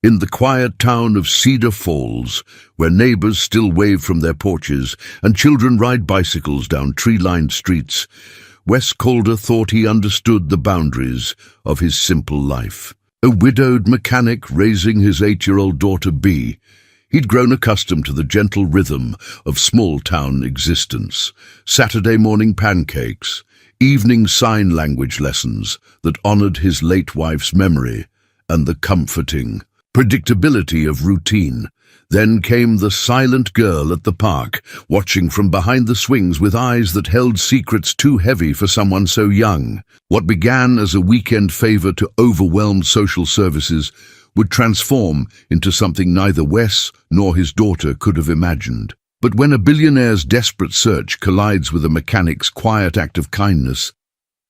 In the quiet town of Cedar Falls, where neighbors still wave from their porches and children ride bicycles down tree-lined streets, Wes Calder thought he understood the boundaries of his simple life. A widowed mechanic raising his 8-year-old daughter Bee, he'd grown accustomed to the gentle rhythm of small-town existence. Saturday morning pancakes, evening sign language lessons that honored his late wife's memory, and the comforting predictability of routine. Then came the silent girl at the park, watching from behind the swings with eyes that held secrets too heavy for someone so young. What began as a weekend favor to overwhelmed social services would transform into something neither Wes nor his daughter could have imagined. But when a billionaire's desperate search collides with a mechanic's quiet act of kindness,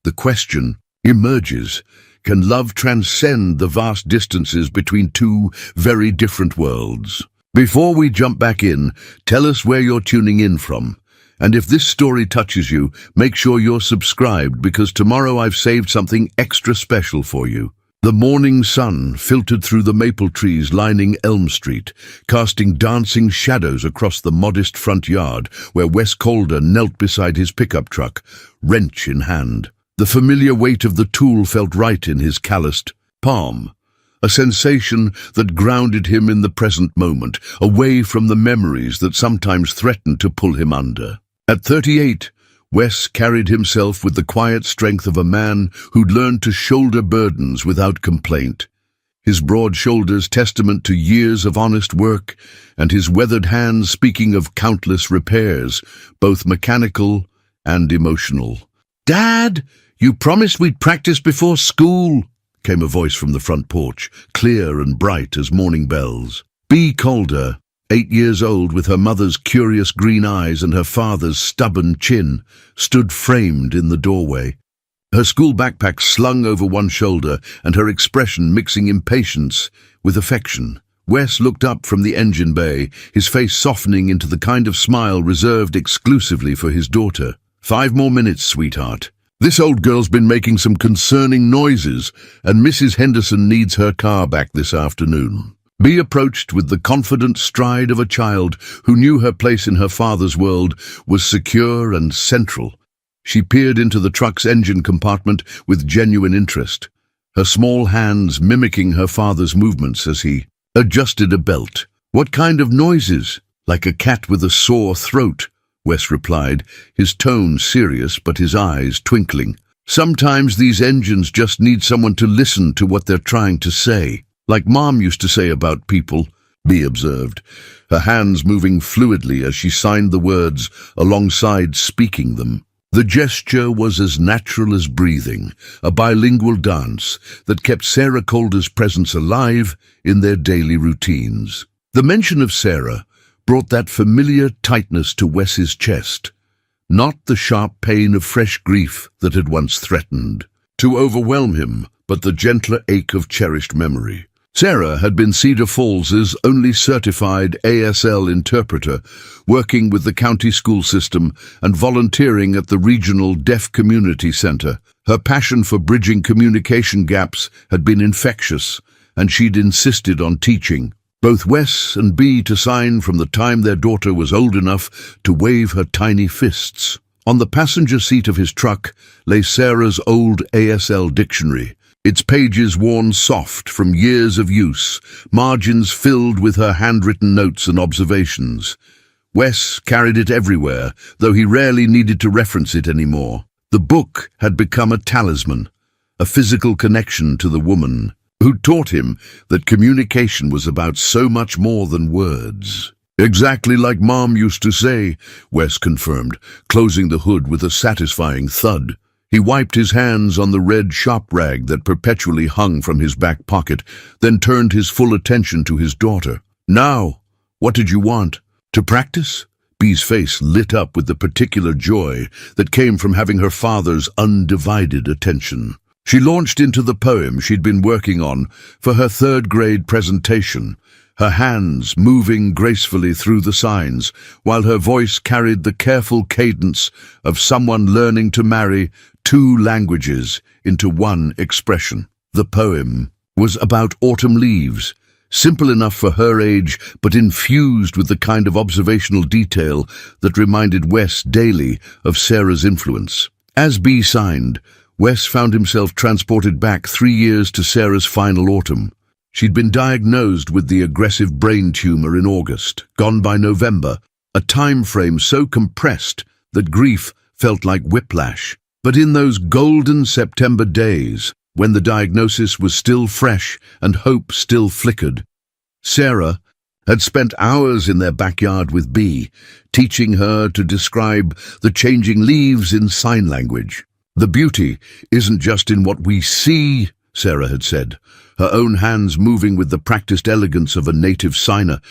the question emerges: can love transcend the vast distances between two very different worlds? Before we jump back in, tell us where you're tuning in from. And if this story touches you, make sure you're subscribed, because tomorrow I've saved something extra special for you. The morning sun filtered through the maple trees lining Elm Street, casting dancing shadows across the modest front yard where Wes Calder knelt beside his pickup truck, wrench in hand. The familiar weight of the tool felt right in his calloused palm, a sensation that grounded him in the present moment, away from the memories that sometimes threatened to pull him under. At 38, Wes carried himself with the quiet strength of a man who'd learned to shoulder burdens without complaint. His broad shoulders testament to years of honest work, and his weathered hands speaking of countless repairs, both mechanical and emotional. "Dad, you promised we'd practice before school," came a voice from the front porch, clear and bright as morning bells. Bee Calder, 8 years old, with her mother's curious green eyes and her father's stubborn chin, stood framed in the doorway. Her school backpack slung over one shoulder and her expression mixing impatience with affection. Wes looked up from the engine bay, his face softening into the kind of smile reserved exclusively for his daughter. "5 more minutes, sweetheart. This old girl's been making some concerning noises, and Mrs. Henderson needs her car back this afternoon." Bee approached with the confident stride of a child who knew her place in her father's world was secure and central. She peered into the truck's engine compartment with genuine interest, her small hands mimicking her father's movements as he adjusted a belt. "What kind of noises?" "Like a cat with a sore throat," Wes replied, his tone serious but his eyes twinkling. "Sometimes these engines just need someone to listen to what they're trying to say. Like Mom used to say about people," Bee observed, her hands moving fluidly as she signed the words alongside speaking them. The gesture was as natural as breathing, a bilingual dance that kept Sarah Calder's presence alive in their daily routines. The mention of Sarah brought that familiar tightness to Wes's chest, not the sharp pain of fresh grief that had once threatened to overwhelm him, but the gentler ache of cherished memory. Sarah had been Cedar Falls's only certified ASL interpreter, working with the county school system and volunteering at the regional deaf community center. Her passion for bridging communication gaps had been infectious, and she'd insisted on teaching both Wes and Bee to sign from the time their daughter was old enough to wave her tiny fists. On the passenger seat of his truck lay Sarah's old ASL dictionary, its pages worn soft from years of use, margins filled with her handwritten notes and observations. Wes carried it everywhere, though he rarely needed to reference it anymore. The book had become a talisman, a physical connection to the woman who taught him that communication was about so much more than words. "Exactly like Mom used to say," Wes confirmed, closing the hood with a satisfying thud. He wiped his hands on the red shop rag that perpetually hung from his back pocket, then turned his full attention to his daughter. "Now, what did you want? To practice?" Bee's face lit up with the particular joy that came from having her father's undivided attention. She launched into the poem she'd been working on for her 3rd grade presentation, her hands moving gracefully through the signs, while her voice carried the careful cadence of someone learning to marry 2 languages into one expression. The poem was about autumn leaves, simple enough for her age, but infused with the kind of observational detail that reminded Wes daily of Sarah's influence. As Bee signed, Wes found himself transported back 3 years to Sarah's final autumn. She'd been diagnosed with the aggressive brain tumor in August, gone by November, a time frame so compressed that grief felt like whiplash. But in those golden September days, when the diagnosis was still fresh and hope still flickered, Sarah had spent hours in their backyard with Bee, teaching her to describe the changing leaves in sign language. "The beauty isn't just in what we see," Sarah had said, her own hands moving with the practiced elegance of a native signer,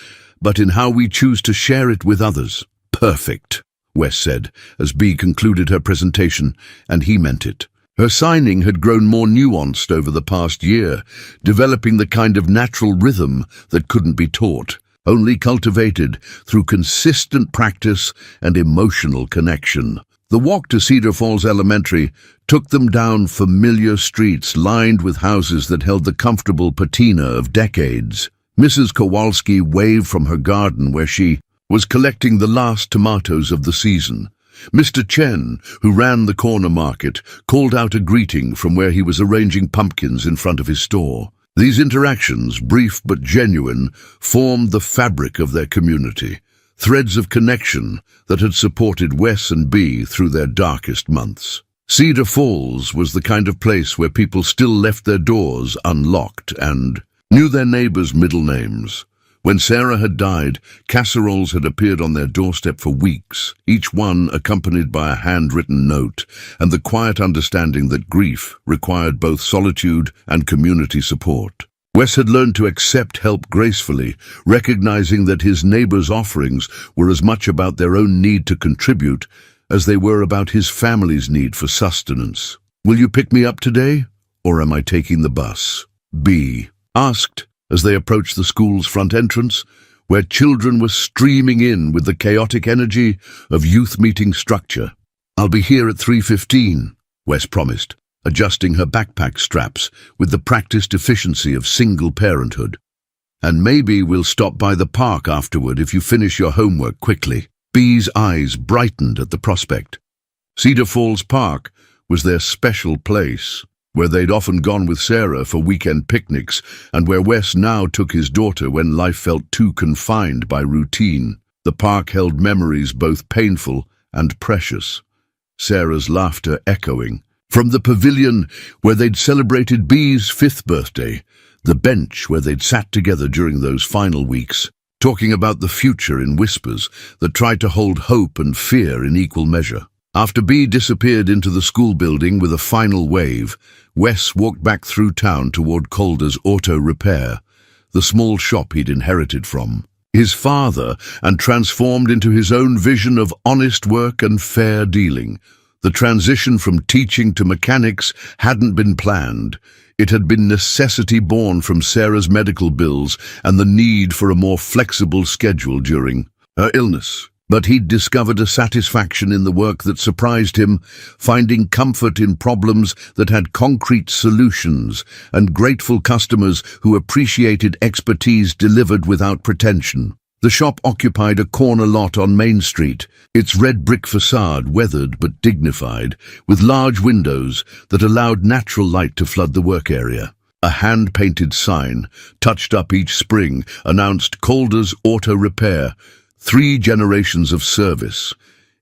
"but in how we choose to share it with others." "Perfect," Wes said, as Bee concluded her presentation, and he meant it. Her signing had grown more nuanced over the past year, developing the kind of natural rhythm that couldn't be taught, only cultivated through consistent practice and emotional connection. The walk to Cedar Falls Elementary took them down familiar streets lined with houses that held the comfortable patina of decades. Mrs. Kowalski waved from her garden where she was collecting the last tomatoes of the season. Mr. Chen, who ran the corner market, called out a greeting from where he was arranging pumpkins in front of his store. These interactions, brief but genuine, formed the fabric of their community, threads of connection that had supported Wes and Bee through their darkest months. Cedar Falls was the kind of place where people still left their doors unlocked and knew their neighbors' middle names. When Sarah had died, casseroles had appeared on their doorstep for weeks, each one accompanied by a handwritten note, and the quiet understanding that grief required both solitude and community support. Wes had learned to accept help gracefully, recognizing that his neighbors' offerings were as much about their own need to contribute as they were about his family's need for sustenance. "Will you pick me up today, or am I taking the bus?" Bee asked as they approached the school's front entrance, where children were streaming in with the chaotic energy of youth meeting structure. "I'll be here at 3:15, Wes promised, adjusting her backpack straps with the practiced efficiency of single parenthood. "And maybe we'll stop by the park afterward if you finish your homework quickly." Bee's eyes brightened at the prospect. Cedar Falls Park was their special place, where they'd often gone with Sarah for weekend picnics, and where Wes now took his daughter when life felt too confined by routine. The park held memories both painful and precious, Sarah's laughter echoing. From the pavilion where they'd celebrated Bee's 5th birthday, the bench where they'd sat together during those final weeks, talking about the future in whispers that tried to hold hope and fear in equal measure. After Bee disappeared into the school building with a final wave, Wes walked back through town toward Calder's Auto Repair, the small shop he'd inherited from his father and transformed into his own vision of honest work and fair dealing. The transition from teaching to mechanics hadn't been planned. It had been necessity born from Sarah's medical bills and the need for a more flexible schedule during her illness. But he'd discovered a satisfaction in the work that surprised him, finding comfort in problems that had concrete solutions and grateful customers who appreciated expertise delivered without pretension. The shop occupied a corner lot on Main Street, its red brick facade weathered but dignified, with large windows that allowed natural light to flood the work area. A hand-painted sign, touched up each spring, announced Calder's Auto Repair, 3 generations of service,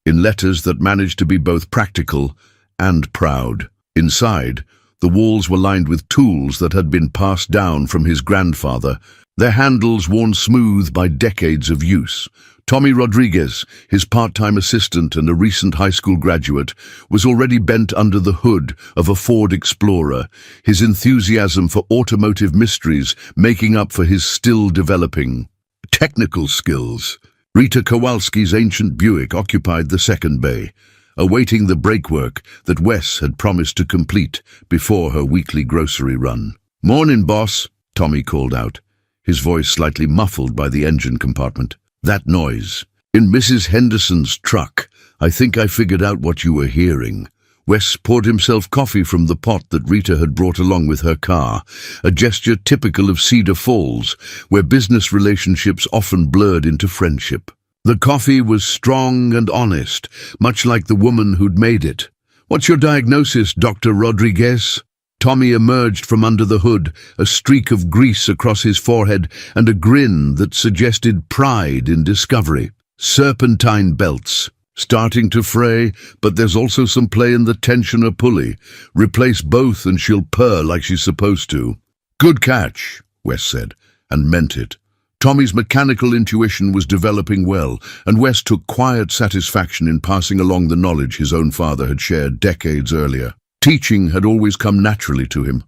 in letters that managed to be both practical and proud. Inside, the walls were lined with tools that had been passed down from his grandfather, their handles worn smooth by decades of use. Tommy Rodriguez, his part-time assistant and a recent high school graduate, was already bent under the hood of a Ford Explorer, his enthusiasm for automotive mysteries making up for his still developing technical skills. Rita Kowalski's ancient Buick occupied the second bay, awaiting the brakework that Wes had promised to complete before her weekly grocery run. "Morning, boss," Tommy called out, his voice slightly muffled by the engine compartment. "That noise. In Mrs. Henderson's truck. I think I figured out what you were hearing," Wes poured himself coffee from the pot that Rita had brought along with her car, a gesture typical of Cedar Falls, where business relationships often blurred into friendship. The coffee was strong and honest, much like the woman who'd made it. "What's your diagnosis, Dr. Rodriguez?" Tommy emerged from under the hood, a streak of grease across his forehead and a grin that suggested pride in discovery. "Serpentine belts. Starting to fray, but there's also some play in the tensioner pulley. Replace both and she'll purr like she's supposed to." "Good catch," Wes said, and meant it. Tommy's mechanical intuition was developing well, and Wes took quiet satisfaction in passing along the knowledge his own father had shared decades earlier. Teaching had always come naturally to him,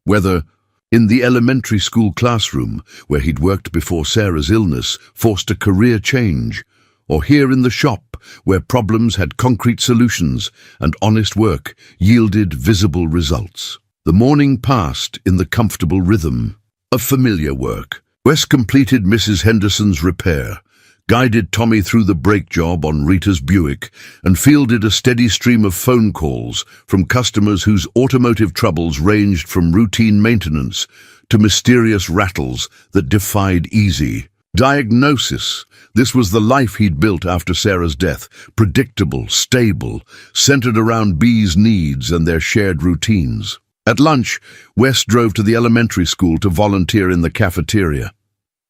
whether in the elementary school classroom, where he'd worked before Sarah's illness forced a career change, or here in the shop, where problems had concrete solutions and honest work yielded visible results. The morning passed in the comfortable rhythm of familiar work. Wes completed Mrs. Henderson's repair, guided Tommy through the brake job on Rita's Buick, and fielded a steady stream of phone calls from customers whose automotive troubles ranged from routine maintenance to mysterious rattles that defied easy diagnosis. This was the life he'd built after Sarah's death, predictable, stable, centered around Bee's needs and their shared routines. At lunch, Wes drove to the elementary school to volunteer in the cafeteria,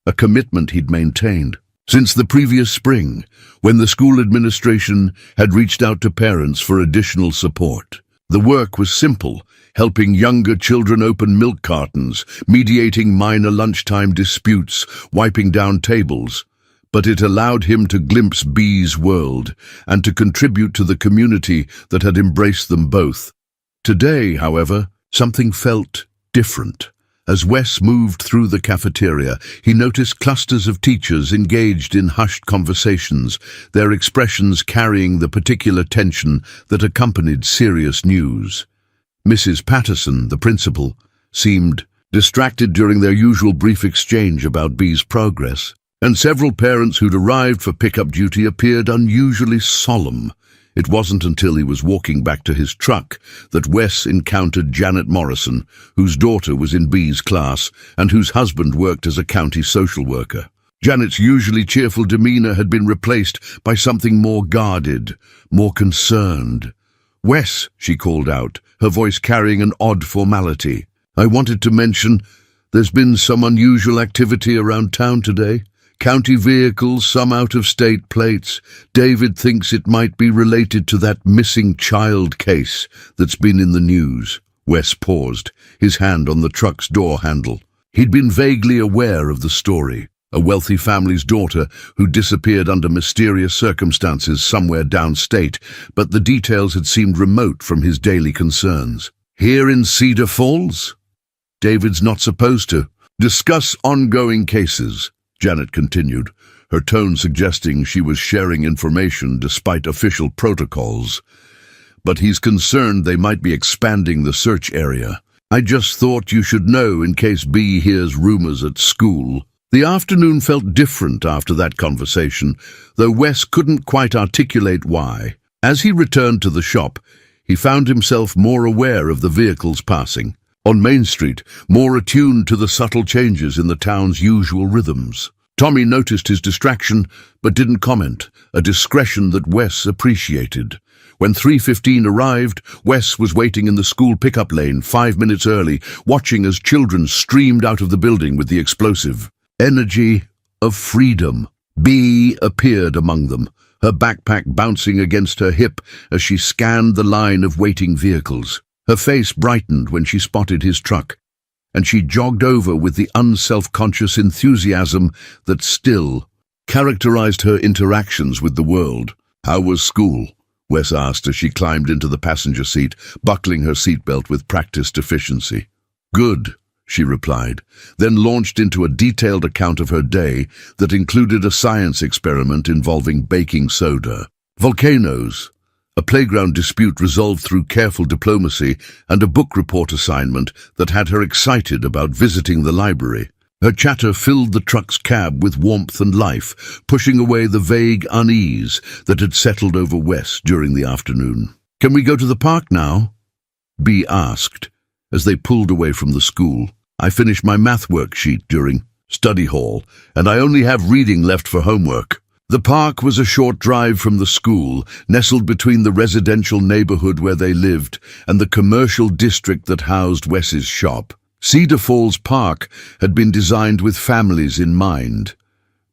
a commitment he'd maintained since the previous spring, when the school administration had reached out to parents for additional support. The work was simple, helping younger children open milk cartons, mediating minor lunchtime disputes, wiping down tables. But it allowed him to glimpse Bee's world and to contribute to the community that had embraced them both. Today, however, something felt different. As Wes moved through the cafeteria, he noticed clusters of teachers engaged in hushed conversations, their expressions carrying the particular tension that accompanied serious news. Mrs. Patterson, the principal, seemed distracted during their usual brief exchange about Bee's progress, and several parents who'd arrived for pickup duty appeared unusually solemn. It wasn't until he was walking back to his truck that Wes encountered Janet Morrison, whose daughter was in Bee's class and whose husband worked as a county social worker. Janet's usually cheerful demeanor had been replaced by something more guarded, more concerned. "Wes," she called out, her voice carrying an odd formality. "I wanted to mention there's been some unusual activity around town today. County vehicles, some out-of-state plates. David thinks it might be related to that missing child case that's been in the news." Wes paused, his hand on the truck's door handle. He'd been vaguely aware of the story, a wealthy family's daughter who disappeared under mysterious circumstances somewhere downstate, but the details had seemed remote from his daily concerns. "Here in Cedar Falls? David's not supposed to discuss ongoing cases," Janet continued, her tone suggesting she was sharing information despite official protocols. "But he's concerned they might be expanding the search area. I just thought you should know in case Bee hears rumors at school." The afternoon felt different after that conversation, though Wes couldn't quite articulate why. As he returned to the shop, he found himself more aware of the vehicles passing. On Main Street, more attuned to the subtle changes in the town's usual rhythms. Tommy noticed his distraction, but didn't comment, a discretion that Wes appreciated. When 3:15 arrived, Wes was waiting in the school pickup lane 5 minutes early, watching as children streamed out of the building with the explosive energy of freedom. Bee appeared among them, her backpack bouncing against her hip as she scanned the line of waiting vehicles. Her face brightened when she spotted his truck, and she jogged over with the unself-conscious enthusiasm that still characterized her interactions with the world. "How was school?" Wes asked as she climbed into the passenger seat, buckling her seatbelt with practiced efficiency. "Good," she replied, then launched into a detailed account of her day that included a science experiment involving baking soda, volcanoes, a playground dispute resolved through careful diplomacy, and a book report assignment that had her excited about visiting the library. Her chatter filled the truck's cab with warmth and life, pushing away the vague unease that had settled over Wes during the afternoon. "Can we go to the park now?" Bea asked, as they pulled away from the school. "I finished my math worksheet during study hall, and I only have reading left for homework." The park was a short drive from the school, nestled between the residential neighborhood where they lived and the commercial district that housed Wes's shop. Cedar Falls Park had been designed with families in mind.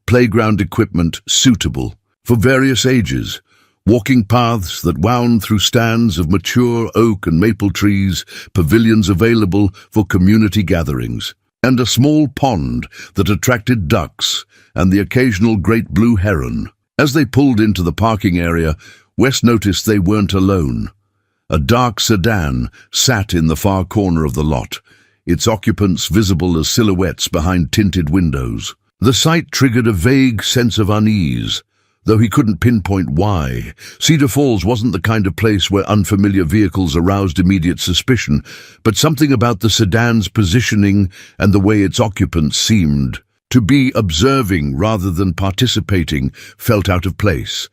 Playground equipment suitable for various ages, walking paths that wound through stands of mature oak and maple trees, pavilions available for community gatherings, and a small pond that attracted ducks and the occasional great blue heron. As they pulled into the parking area, Wes noticed they weren't alone. A dark sedan sat in the far corner of the lot, its occupants visible as silhouettes behind tinted windows. The sight triggered a vague sense of unease, though he couldn't pinpoint why. Cedar Falls wasn't the kind of place where unfamiliar vehicles aroused immediate suspicion, but something about the sedan's positioning and the way its occupants seemed to be observing rather than participating felt out of place.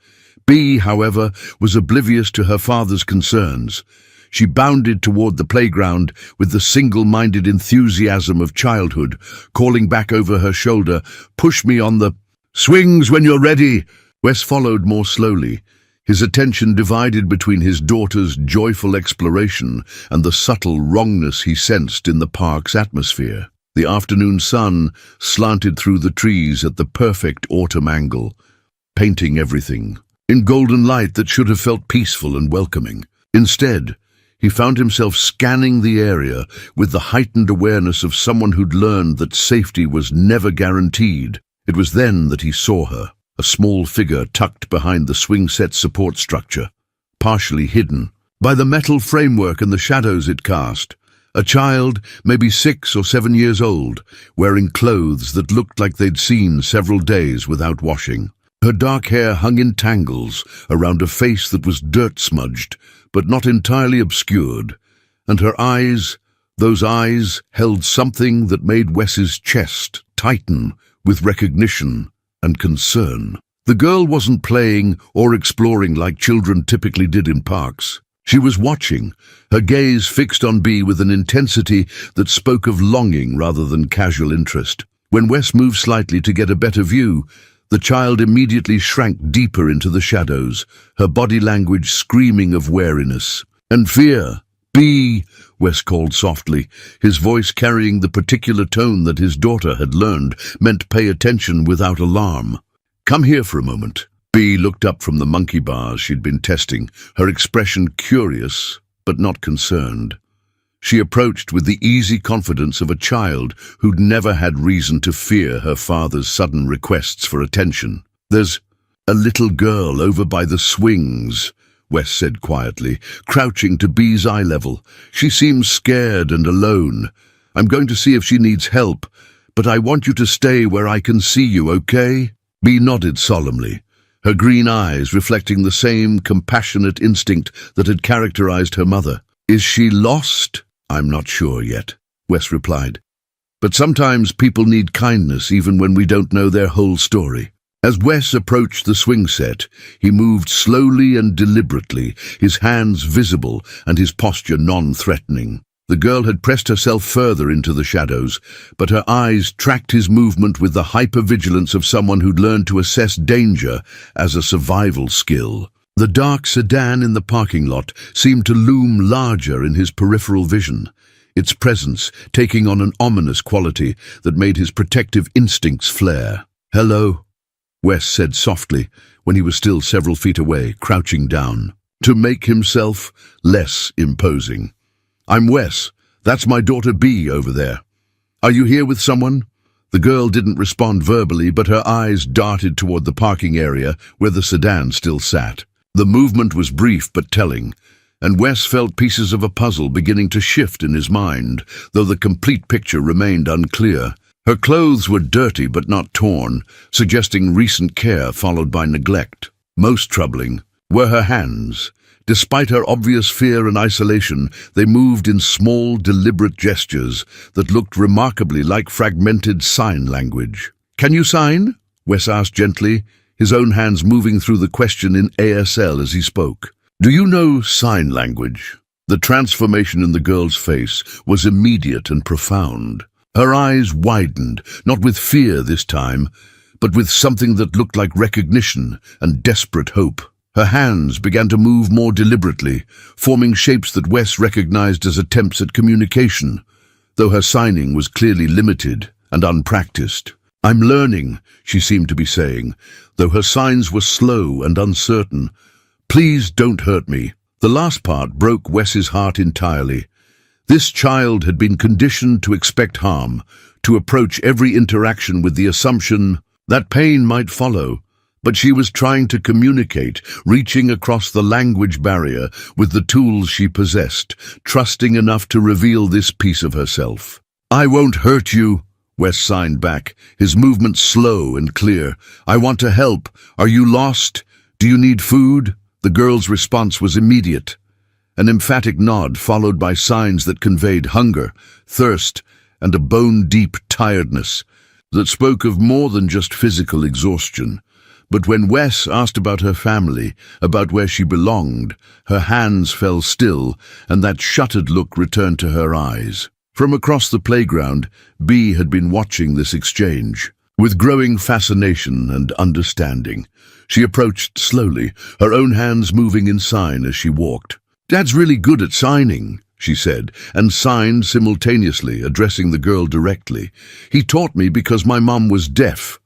Bea, however, was oblivious to her father's concerns. She bounded toward the playground with the single-minded enthusiasm of childhood, calling back over her shoulder, "Push me on the swings when you're ready." Wes followed more slowly, his attention divided between his daughter's joyful exploration and the subtle wrongness he sensed in the park's atmosphere. The afternoon sun slanted through the trees at the perfect autumn angle, painting everything in golden light that should have felt peaceful and welcoming. Instead, he found himself scanning the area with the heightened awareness of someone who'd learned that safety was never guaranteed. It was then that he saw her, a small figure tucked behind the swing set support structure, partially hidden by the metal framework and the shadows it cast. A child, maybe 6 or 7 years old, wearing clothes that looked like they'd seen several days without washing. Her dark hair hung in tangles around a face that was dirt-smudged, but not entirely obscured, and her eyes, those eyes, held something that made Wes's chest tighten with recognition and concern. The girl wasn't playing or exploring like children typically did in parks. She was watching, her gaze fixed on Bea with an intensity that spoke of longing rather than casual interest. When Wes moved slightly to get a better view, the child immediately shrank deeper into the shadows, her body language screaming of wariness and fear. "Bea," Wes called softly, his voice carrying the particular tone that his daughter had learned meant pay attention without alarm. "Come here for a moment." Bea looked up from the monkey bars she'd been testing, her expression curious but not concerned. She approached with the easy confidence of a child who'd never had reason to fear her father's sudden requests for attention. "There's a little girl over by the swings," Wes said quietly, crouching to Bea's eye level. "She seems scared and alone. I'm going to see if she needs help, but I want you to stay where I can see you, okay?" Bea nodded solemnly, her green eyes reflecting the same compassionate instinct that had characterized her mother. "Is she lost?" "I'm not sure yet," Wes replied. "But sometimes people need kindness even when we don't know their whole story." As Wes approached the swing set, he moved slowly and deliberately, his hands visible and his posture non-threatening. The girl had pressed herself further into the shadows, but her eyes tracked his movement with the hypervigilance of someone who'd learned to assess danger as a survival skill. The dark sedan in the parking lot seemed to loom larger in his peripheral vision, its presence taking on an ominous quality that made his protective instincts flare. "Hello," Wes said softly when he was still several feet away, crouching down, to make himself less imposing. "I'm Wes. That's my daughter Bea over there. Are you here with someone?" The girl didn't respond verbally, but her eyes darted toward the parking area where the sedan still sat. The movement was brief but telling, and Wes felt pieces of a puzzle beginning to shift in his mind, though the complete picture remained unclear. Her clothes were dirty but not torn, suggesting recent care followed by neglect. Most troubling were her hands. Despite her obvious fear and isolation, they moved in small, deliberate gestures that looked remarkably like fragmented sign language. "Can you sign?" Wes asked gently, his own hands moving through the question in ASL as he spoke. Do you know sign language? The transformation in the girl's face was immediate and profound. Her eyes widened, not with fear this time, but with something that looked like recognition and desperate hope. Her hands began to move more deliberately, forming shapes that Wes recognized as attempts at communication, though her signing was clearly limited and unpracticed. "I'm learning," she seemed to be saying, though her signs were slow and uncertain. "Please don't hurt me." The last part broke Wes's heart entirely. This child had been conditioned to expect harm, to approach every interaction with the assumption that pain might follow. But she was trying to communicate, reaching across the language barrier with the tools she possessed, trusting enough to reveal this piece of herself. "I won't hurt you," Wes signed back, his movements slow and clear. "I want to help. Are you lost? Do you need food?" The girl's response was immediate. An emphatic nod followed by signs that conveyed hunger, thirst, and a bone-deep tiredness that spoke of more than just physical exhaustion. But when Wes asked about her family, about where she belonged, her hands fell still, and that shuttered look returned to her eyes. From across the playground, Bee had been watching this exchange. With growing fascination and understanding, she approached slowly, her own hands moving in sign as she walked. "Dad's really good at signing," she said, and signed simultaneously, addressing the girl directly. "He taught me because my mum was deaf.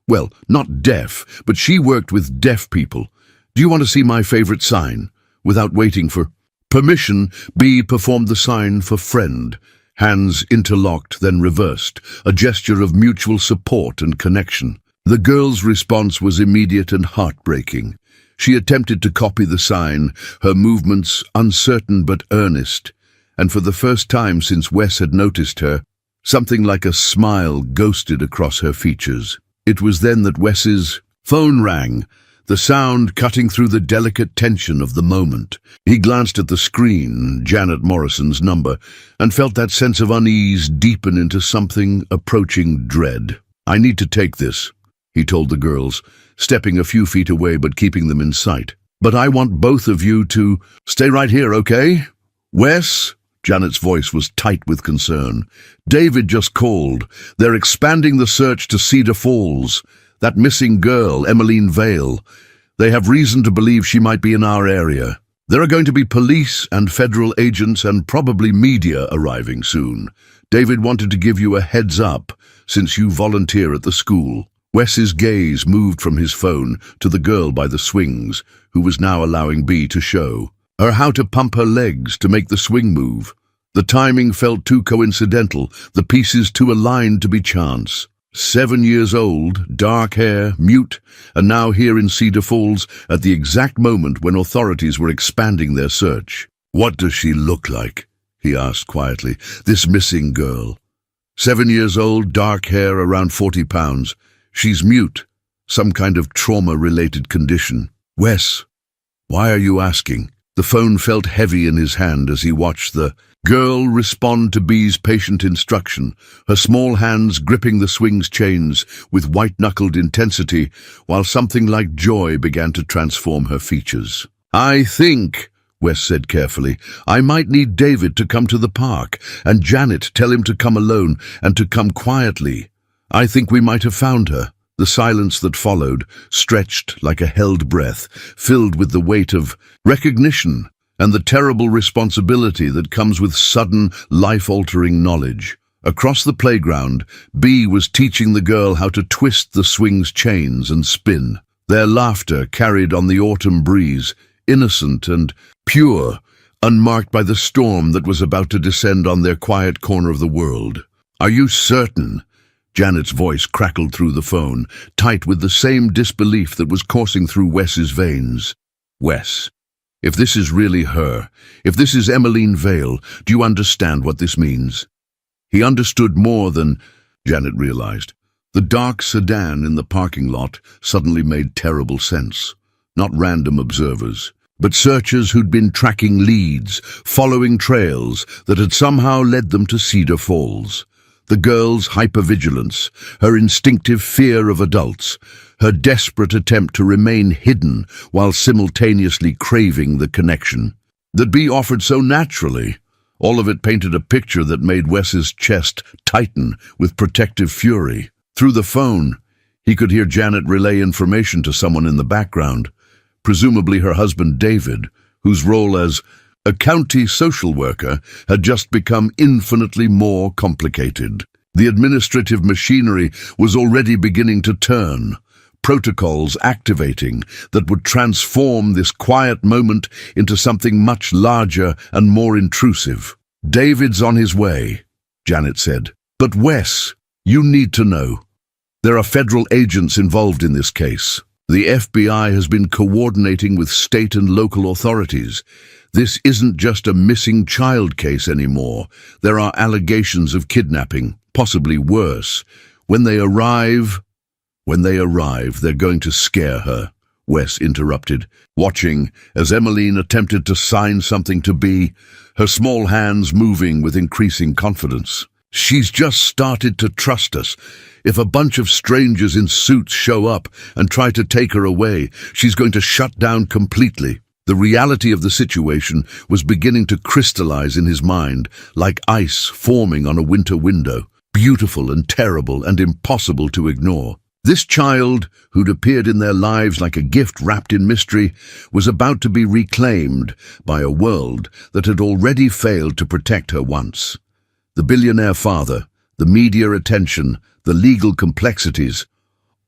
Well, not deaf, but she worked with deaf people. Do you want to see my favorite sign?" Without waiting for permission, Bee performed the sign for friend. Hands interlocked, then reversed, a gesture of mutual support and connection. The girl's response was immediate and heartbreaking. She attempted to copy the sign, her movements uncertain but earnest, and for the first time since Wes had noticed her, something like a smile ghosted across her features. It was then that Wes's phone rang, the sound cutting through the delicate tension of the moment. He glanced at the screen, Janet Morrison's number, and felt that sense of unease deepen into something approaching dread. "I need to take this," he told the girls, stepping a few feet away but keeping them in sight. "But I want both of you to stay right here, okay? Wes?" Janet's voice was tight with concern. "David just called. They're expanding the search to Cedar Falls. That missing girl, Emmeline Vale. They have reason to believe she might be in our area. There are going to be police and federal agents and probably media arriving soon. David wanted to give you a heads up, since you volunteer at the school." Wes's gaze moved from his phone to the girl by the swings, who was now allowing Bee to show her how to pump her legs to make the swing move. The timing felt too coincidental, the pieces too aligned to be chance. 7 years old, dark hair, mute, and now here in Cedar Falls at the exact moment when authorities were expanding their search. "What does she look like?" he asked quietly. "This missing girl. 7 years old, dark hair, around 40 pounds. She's mute, some kind of trauma-related condition." "Wes, why are you asking?" The phone felt heavy in his hand as he watched the girl respond to Bee's patient instruction, her small hands gripping the swing's chains with white-knuckled intensity, while something like joy began to transform her features. "I think," Wes said carefully, "I might need David to come to the park, and Janet tell him to come alone and to come quietly. I think we might have found her." The silence that followed, stretched like a held breath, filled with the weight of recognition and the terrible responsibility that comes with sudden, life-altering knowledge. Across the playground, Bee was teaching the girl how to twist the swing's chains and spin. Their laughter carried on the autumn breeze, innocent and pure, unmarked by the storm that was about to descend on their quiet corner of the world. "Are you certain?" Janet's voice crackled through the phone, tight with the same disbelief that was coursing through Wes's veins. "Wes, if this is really her, if this is Emmeline Vale, do you understand what this means?" He understood more than Janet realized. The dark sedan in the parking lot suddenly made terrible sense. Not random observers, but searchers who'd been tracking leads, following trails that had somehow led them to Cedar Falls. The girl's hypervigilance, her instinctive fear of adults, her desperate attempt to remain hidden while simultaneously craving the connection that Bea offered so naturally. All of it painted a picture that made Wes's chest tighten with protective fury. Through the phone, he could hear Janet relay information to someone in the background, presumably her husband David, whose role as a county social worker had just become infinitely more complicated. The administrative machinery was already beginning to turn, protocols activating that would transform this quiet moment into something much larger and more intrusive. "David's on his way," Janet said. "But Wes, you need to know. There are federal agents involved in this case. The FBI has been coordinating with state and local authorities. This isn't just a missing child case anymore. There are allegations of kidnapping, possibly worse. When they arrive, they're going to scare her," Wes interrupted, watching as Emmeline attempted to sign something to Bea, her small hands moving with increasing confidence. "She's just started to trust us. If a bunch of strangers in suits show up and try to take her away, she's going to shut down completely." The reality of the situation was beginning to crystallize in his mind, like ice forming on a winter window, beautiful and terrible and impossible to ignore. This child, who'd appeared in their lives like a gift wrapped in mystery, was about to be reclaimed by a world that had already failed to protect her once. The billionaire father, the media attention, the legal complexities,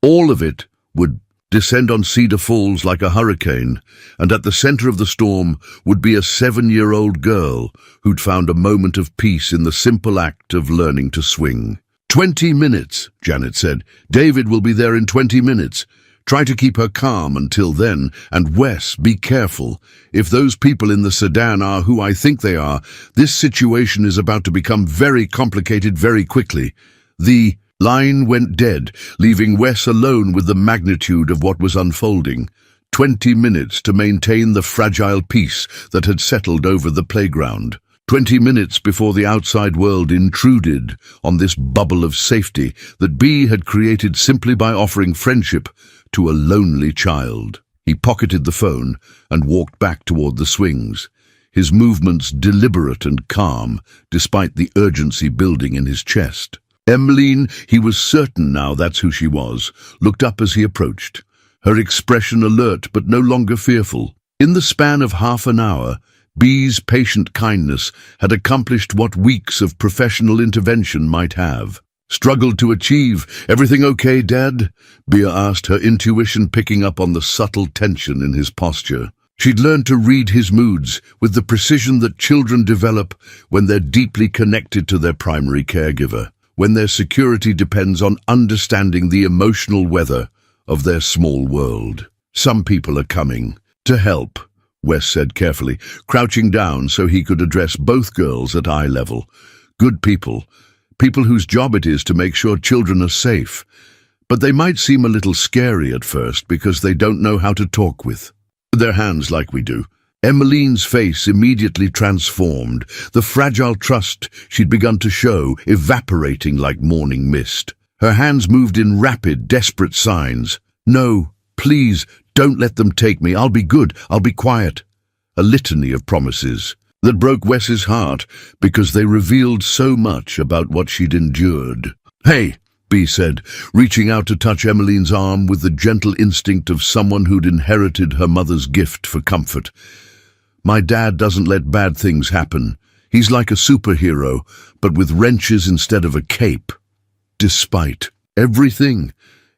all of it would descend on Cedar Falls like a hurricane, and at the center of the storm would be a 7-year-old girl who'd found a moment of peace in the simple act of learning to swing. 20 minutes, Janet said. "David will be there in 20 minutes. Try to keep her calm until then, and Wes, be careful. If those people in the sedan are who I think they are, this situation is about to become very complicated very quickly." The line went dead, leaving Wes alone with the magnitude of what was unfolding. 20 minutes to maintain the fragile peace that had settled over the playground. 20 minutes before the outside world intruded on this bubble of safety that Bea had created simply by offering friendship to a lonely child. He pocketed the phone and walked back toward the swings, his movements deliberate and calm, despite the urgency building in his chest. Emmeline, he was certain now that's who she was, looked up as he approached, her expression alert but no longer fearful. In the span of half an hour, Bea's patient kindness had accomplished what weeks of professional intervention might have. "Struggled to achieve. Everything okay, Dad?" Bea asked, her intuition picking up on the subtle tension in his posture. She'd learned to read his moods with the precision that children develop when they're deeply connected to their primary caregiver, when their security depends on understanding the emotional weather of their small world. "Some people are coming to help," Wes said carefully, crouching down so he could address both girls at eye level. "Good people. People whose job it is to make sure children are safe. But they might seem a little scary at first because they don't know how to talk with their hands like we do." Emmeline's face immediately transformed, the fragile trust she'd begun to show evaporating like morning mist. Her hands moved in rapid, desperate signs. "No, please, don't let them take me. I'll be good. I'll be quiet." A litany of promises that broke Wes's heart because they revealed so much about what she'd endured. "Hey," Bea said, reaching out to touch Emmeline's arm with the gentle instinct of someone who'd inherited her mother's gift for comfort. "My dad doesn't let bad things happen. He's like a superhero, but with wrenches instead of a cape." "Despite everything,"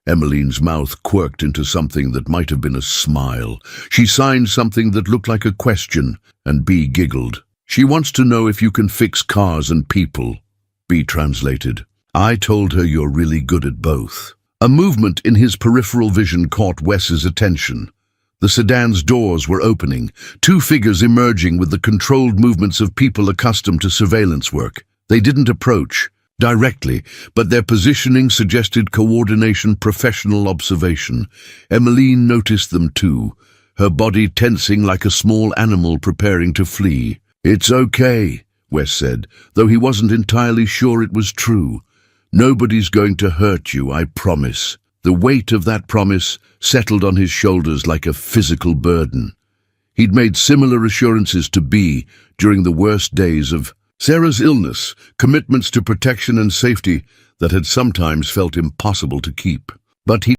Emmeline's mouth quirked into something that might have been a smile. She signed something that looked like a question, and Bea giggled. "She wants to know if you can fix cars and people," Bea translated. "I told her you're really good at both." A movement in his peripheral vision caught Wes's attention. The sedan's doors were opening, two figures emerging with the controlled movements of people accustomed to surveillance work. They didn't approach directly, but their positioning suggested coordination, professional observation. Emmeline noticed them too, her body tensing like a small animal preparing to flee. "It's okay," Wes said, though he wasn't entirely sure it was true. Nobody's going to hurt you, I promise. The weight of that promise settled on his shoulders like a physical burden. He'd made similar assurances to Bea during the worst days of Sarah's illness, commitments to protection and safety that had sometimes felt impossible to keep. But he